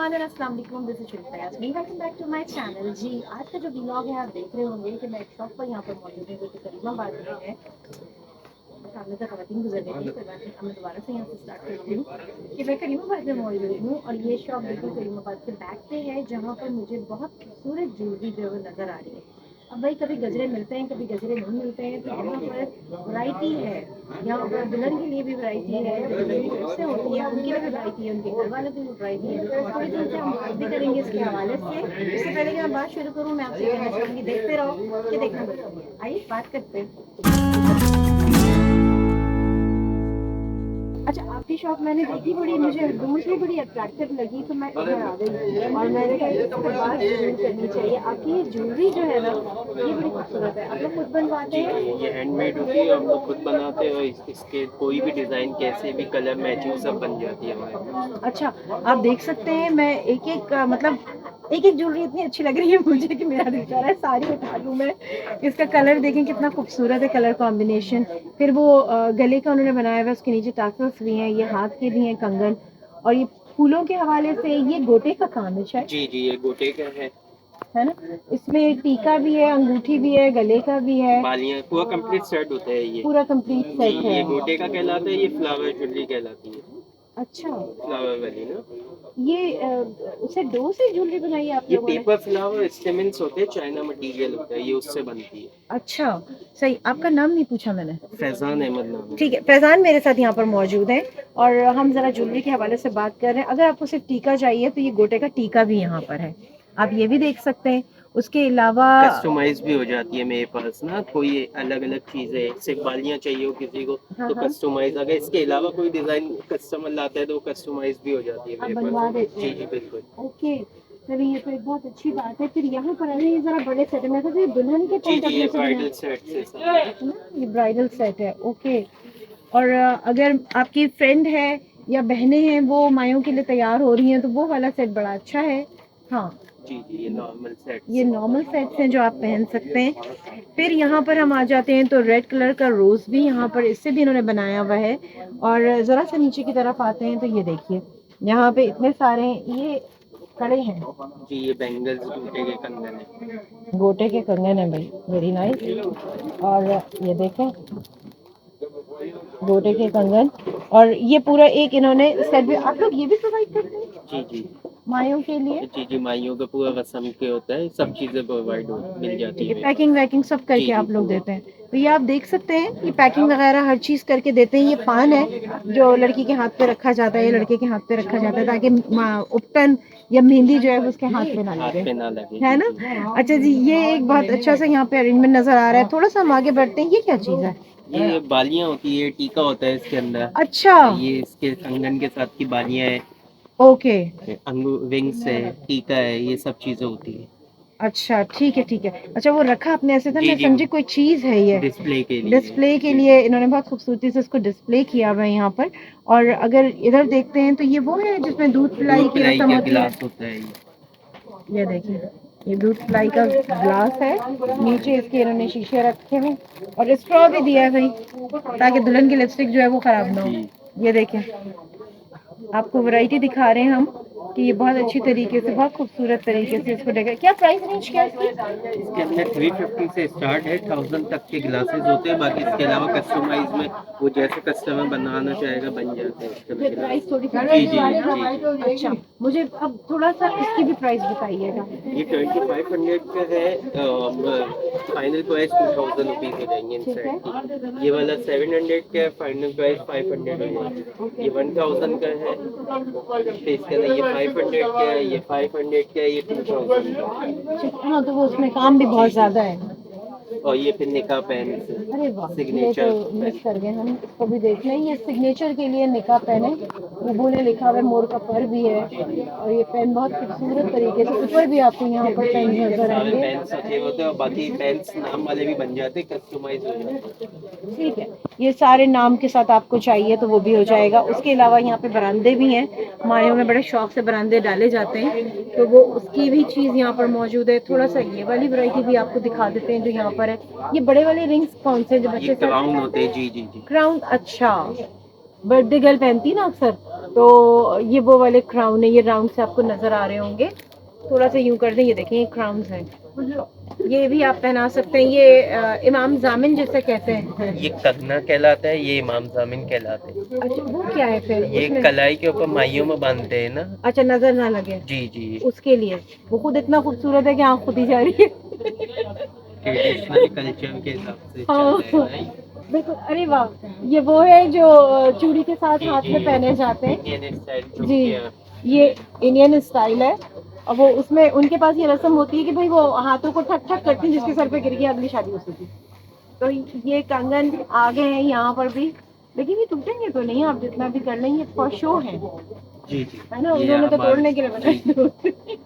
Everyone and अस्सलाम वालेकुम, this is Shilpa Yasmeen, welcome back to my channel. जी, आज का जो व्लॉग है आप देख रहे होंगे कि मैं एक शॉप पर यहाँ पर मौजूद हूँ जो कि करीमाबाद में है। सामने से खवातीन गुजर रही थी, फिर मैं दोबारा से यहाँ से स्टार्ट करती हूँ कि मैं करीमाबाद में मौजूद हूँ और ये शॉप बिल्कुल करीमाबाद के बैक पे है जहाँ पर मुझे बहुत खूबसूरत ज्वेलरी जो है वो नज़र आ रही है। अब भाई कभी गजरे मिलते हैं, कभी गजरे नहीं मिलते हैं, तो यहाँ पर वैरायटी है। यहाँ पर दुल्हन के लिए भी वैरायटी है, जो दुल्हन की तरफ से होती है उनके लिए भी वैरायटी है, उनके घर वालों की भी वैरायटी है। तो थोड़ी देर से हम बात भी करेंगे इसके हवाले से। इससे पहले कि मैं बात शुरू करूँ, मैं आपसे कहना चाहूँगी देखते रहो कि देखना पड़ेगा। आइए बात करते हैं। अच्छा, आपकी शॉप मैंने देखी, बड़ी मुझे दूर से बड़ी अट्रैक्टिव लगी, तो मैं इधर आ गई और मैंने कहा इस पर बात जरूर करनी चाहिए। आपकी ये ज्वेलरी जो है ना, ये बड़ी खूबसूरत है। आप लोग खुद बनवाते जी हैं? जी, ये हैंडमेड होती है। हम लोग खुद बनाते हैं और इसके कोई भी डिज़ाइन कैसे भी कलर मैचिंग सब बन जाती है हमारे पास। अच्छा, आप देख सकते हैं मैं एक एक मतलब एक एक ज्वेलरी इतनी अच्छी लग रही है मुझे कि मेरा दिल चाह रहा है सारी उठा लूं मैं। इसका कलर देखें कितना खूबसूरत है, कलर कॉम्बिनेशन। फिर वो गले का उन्होंने बनाया हुआ है, उसके नीचे टासल्स भी हैं, ये हाथ के भी हैं कंगन। और ये फूलों के हवाले से ये गोटे का काम है शायद, जी जी, ये गोटे का है ना? इसमें टीका भी है, अंगूठी भी है, गले का भी है, बालियाँ पूरा कंप्लीट सेट होता है ये। पूरा कंप्लीट जी, सेट है। ये गोटे का कहलाता है, ये फ्लावर ज्वेलरी कहलाती है। अच्छा, फ्लावर वाली ना, ये उसे डो से ज्वेलरी बनाई है आप ये लोगों ने? पेपर फ्लावर स्टेमिन्स होते हैं, चाइना मटेरियल होता है, ये उससे बनती है। अच्छा, सही। आपका नाम नहीं पूछा मैंने। फैजान अहमद नाम है। ठीक है, फैजान मेरे साथ यहाँ पर मौजूद है और हम जरा ज्वेलरी के हवाले से बात कर रहे हैं। अगर आपको सिर्फ टीका चाहिए तो ये गोटे का टीका भी यहाँ पर है, आप ये भी देख सकते हैं। उसके अलावा कस्टमाइज भी हो जाती है मेरे पास ना, कोई अलग अलग चीजें, सिर्फ बालियां चाहिए हो किसी को हाँ तो हाँ, कस्टमाइज, अगर इसके अलावा कोई डिजाइन कस्टमर लाता है तो कस्टमाइज भी हो जाती है आप मेरे बनवा पास। देते जी जी हैं? बिल्कुल। ओके, चलिए ये तो एक बहुत अच्छी बात है। फिर यहाँ पर अरे ये जरा बड़े सेट है, मैं सोच रही हूँ दुल्हन के जी पॉइंट जी, ऑफ ये व्यू से बनाए ब्राइडल सेट से सब। है ना? ये ब्राइडल सेट है, ओके। और अगर आपकी फ्रेंड है या बहनें हैं वो मायों के लिए तैयार हो रही हैं तो वो वाला सेट बड़ा अच्छा है। हाँ, जी जी, ये नॉर्मल ये सेट्स। नॉर्मल सेट्स हैं जो आप पहन सकते हैं। फिर यहाँ पर हम आ जाते हैं तो रेड कलर का रोज भी यहाँ पर इससे भी इन्होंने बनाया हुआ है। और जरा सा नीचे की तरफ आते हैं तो ये देखिए, यहाँ पे इतने सारे ये कड़े हैं। जी, ये बैंगल्स टूटे के कंगन है। गोटे के कंगन है भाई, वेरी नाइस। और ये देखें, गोटे के कंगन। और ये पूरा एक इन्होंने सेट भी, आप लोग ये भी प्रोवाइड करते हैं जी जी। मायों के लिए? जी जी, माइयों का पूरा रस्म के होता है, सब चीजें प्रोवाइड मिल जाती ठीक है है, मेरे पैकिंग पास। वैकिंग सब जी करके जी आप लोग पूरा। देते हैं? तो ये आप देख सकते हैं, ये पैकिंग वगैरह हर चीज करके देते हैं। ये पान है जो लड़की के हाथ पे रखा जाता है, ये लड़के के हाथ पे रखा जाता है ताकि उपटन या मेहंदी जो है वो उसके हाथ पे ना हाथ लगे, पे ना लगे, है जी ना? जी। अच्छा जी, ये एक बहुत अच्छा सा यहाँ पे अरेंजमेंट नजर आ रहा है। थोड़ा सा हम आगे बढ़ते हैं, ये क्या चीज है? ये बालियां होती है, टीका होता है इसके अंदर। अच्छा, ये इसके कंगन के साथ की बालियां है, ओके, विंग्स है, टीका है, ये सब चीजें होती है। अच्छा ठीक है ठीक है। अच्छा, वो रखा आपने ऐसे था, जी मैं जी, समझी कोई चीज है ये। डिस्प्ले के लिए है। डिस्प्ले के जी लिए इन्होंने बहुत खूबसूरती से इसको डिस्प्ले किया हुआ है यहाँ पर। और अगर इधर देखते हैं तो ये वो है जिसमें दूध पिलाई दूध की पिलाई रस्म का होती है। गिलास होता है ये। ये देखिए, ये दूध पिलाई का ग्लास है, नीचे इसके इन्होंने शीशे रखे हैं और स्ट्रॉ भी दिया है भाई ताकि दुल्हन की लिपस्टिक जो है वो खराब ना जी, हो। ये देखें, आपको वैरायटी दिखा रहे हैं हम कि ये बहुत अच्छी तरीके से, बहुत खूबसूरत तरीके से इसको डेकोरेट। क्या प्राइस रेंज क्या है इसकी? इसके अंदर 350 से स्टार्ट है, 1000 तक के ग्लासेस होते हैं। बाकी इसके अलावा कस्टमाइज में वो जैसे कस्टमर बनाना चाहेगा बन जाते हैं इसके में गिलास। प्राइस थोड़ी जी जी जी जी। अच्छा, मुझे अब थोड़ा सा इसकी भी प्राइस बताइएगा। ये 2500 का है, फाइनल प्राइस 2000 रुपीज हो जाएंगे इन ठीक है, सेट की। ये वाला 700 का है, फाइनल प्राइस 500 हो जाएगी। ये 1000 का है, फिर इसके अंदर ये 500 का है, ये 500 का है, ये 2000 का है। हाँ तो वो उसमें काम भी जी बहुत जी। ज्यादा है। और ये फिर निकाह पेन अरे वाह, ये तो सिग्नेचर मिस पेन। कर गए हम, इसको भी देख लें। ये सिग्नेचर के लिए निकाह पेन है, उबू ने लिखा हुआ है, मोर का पर भी है। जी जी और ये पेन बहुत खूबसूरत तरीके से, ऊपर भी आपको यहाँ पर जी, पेन ये नजर सारे आएंगे। पेन सजे होते हैं और बाकी पेन्स नाम वाले भी बन जाते हैं, कस्टमाइज हो जाते हैं। ठीक है, ये सारे नाम के साथ आपको चाहिए तो वो भी हो जाएगा। उसके अलावा यहाँ पे बरामदे भी हैं, मायों में बड़े शौक से बरामदे डाले जाते हैं, तो वो उसकी भी चीज़ यहाँ पर मौजूद है। थोड़ा सा ये वाली वैरायटी भी आपको दिखा देते हैं जो यहाँ पर है। ये बड़े वाले रिंग्स कौन से जो ये बच्चे सर पे क्राउन पहनते होते हैं, हैं? जी जी जी। क्राउन, अच्छा, बर्थडे गर्ल पहनती है ना अक्सर। तो ये वो वाले क्राउन है, ये राउंड से आपको नजर आ रहे होंगे। थोड़ा सा यूं कर दें, ये देखें ये क्राउन्स हैं। ये भी आप पहना सकते हैं, ये इमाम जामिन जिसे कहते हैं। ये कगना कहलाता है, ये इमाम जामिन कहलाते हैं। अच्छा वो क्या है फिर ये उसमें? कलाई के ऊपर माइयों में बांधते हैं ना। अच्छा नजर ना लगे जी जी। उसके लिए। वो खुद इतना खूबसूरत है कि आँख खुद ही जा रही है। ट्रेडिशनल कल्चर के हिसाब से चल हाँ रहा है भाई। बिल्कुल। अरे वाह, ये वो है जो चूड़ी के साथ जी हाथ जी, में पहने जाते हैं। इंडियन स्टाइल जो जी, किया। ये इंडियन स्टाइल है। और वो उसमें उनके पास ये रस्म होती है कि भाई वो हाथों को ठक ठक करती है, जिसके सर पे गिर गया अगली शादी उसी की। तो ये कंगन आ गए हैं यहाँ पर भी, लेकिन ये टूटेंगे तो नहीं, आप जितना भी कर लेंगे फॉर शो है। जी जी, है ना, ये उन्होंने तो हमारे तोड़ने के लिए जी, बनाए।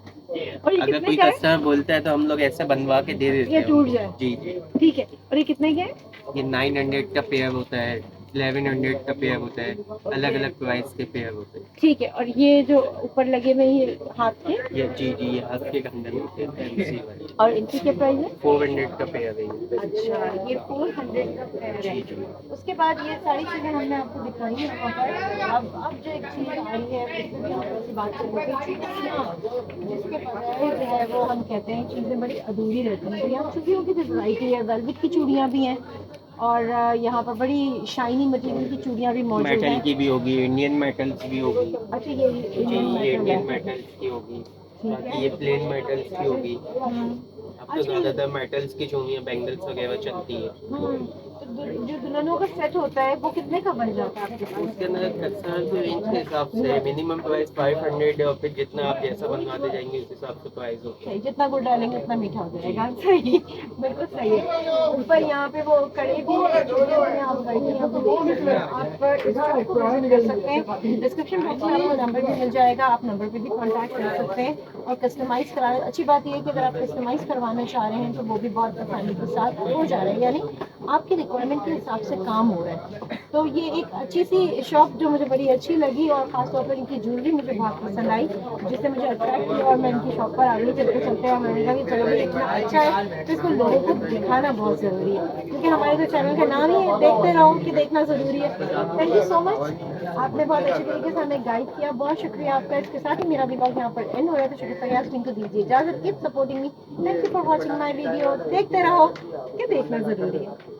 और ये अगर कितने कोई का है? कस्टमर बोलता है तो हम लोग ऐसे बनवा के दे देते ये हैं टूट उनको। जाए? जी जी। ठीक है। और ये कितने के है? ये 900 का पेयर होता है, 1100 का पेयर होता है, अलग अलग प्राइस के पेयर होते हैं। ठीक है। और ये जो ऊपर लगे हुए हैं, ये हाथ के? ये जी जी, ये हाथ के कंगन होते हैं फैंसी वाले। और इनकी क्या प्राइस है? 400 का पेयर है ये। अच्छा, ये 400 का पेयर है। जी जी। उसके बाद ये सारी चीजें हमने आपको दिखाई है यहाँ पर। अब जो एक चीज आ रही है उसमें भी हम ऐसी बात कर रहे थे, चूड़ियाँ, जिसके बगैर जो है वो हम कहते हैं चीजें बड़ी अधूरी रहती हैं। तो यहाँ चूड़ियों की भी वैरायटी है, वेलवेट की चूड़ियाँ भी हैं, और यहाँ पर बड़ी शाइनी मटेरियल की चूड़ियाँ भी मौजूद मेटल हैं। की भी होगी, इंडियन मेटल्स भी होगी। अच्छा, ये जी, इंडियन ये मेटल इंडियन है। मेटल्स की होगी। ठीक बाकी है। ये प्लेन मेटल्स की होगी। अब तो अच्छा ज्यादातर मेटल्स की चूड़ियाँ बैंगल्स वगैरह चलती है। तो जो दुल्हनों का सेट होता है वो कितने का बन जाता है आपके पास? उसके अंदर कस्टमर के रेंज के हिसाब से मिनिमम प्राइस 500 है, और फिर जितना आप जैसा बनवाते जाएंगे उस हिसाब से प्राइस होता है। सही, जितना गुड़ डालेंगे उतना मीठा हो जाएगा। सही, बिल्कुल सही है। ऊपर यहाँ पे वो कड़े भी हैं, चूड़ियाँ भी हैं, आप वैरायटी यहाँ पे देख सकते हैं। आप इसको पसंद कर सकते हैं। डिस्क्रिप्शन बॉक्स में आपको नंबर भी मिल जाएगा, आप नंबर पे भी कांटेक्ट कर सकते हैं। और कस्टमाइज करा, अच्छी बात यह है कि अगर आप कस्टमाइज करवाना चाह रहे हैं तो वो भी बहुत आसानी के साथ हो जा रहा है, यानी आपकी रिक्वायरमेंट के हिसाब से काम हो रहा है। तो ये एक अच्छी सी शॉप जो मुझे बड़ी अच्छी लगी, और खासतौर पर इनकी ज्वेलरी मुझे बहुत पसंद आई, जिससे मुझे अट्रैक्ट किया, और मैं इनकी शॉप पर आ गई चलते चलते। और मैंने कहा कि चलो भाई इतना अच्छा है तो इसको लोगों को दिखाना बहुत ज़रूरी है, क्योंकि हमारे तो चैनल का नाम ही है देखते रहो, कि देखना ज़रूरी है। थैंक यू सो मच, आपने बहुत अच्छी तरीके से हमें गाइड किया, बहुत शुक्रिया आपका। इसके साथ ही मेरा ब्लॉग यहाँ पर एंड हो रहा है, तो शुक्रिया प्रयास को दीजिए इजाज़त। Keep supporting me. Thank you for watching my video. देखते रहो कि देखना ज़रूरी है।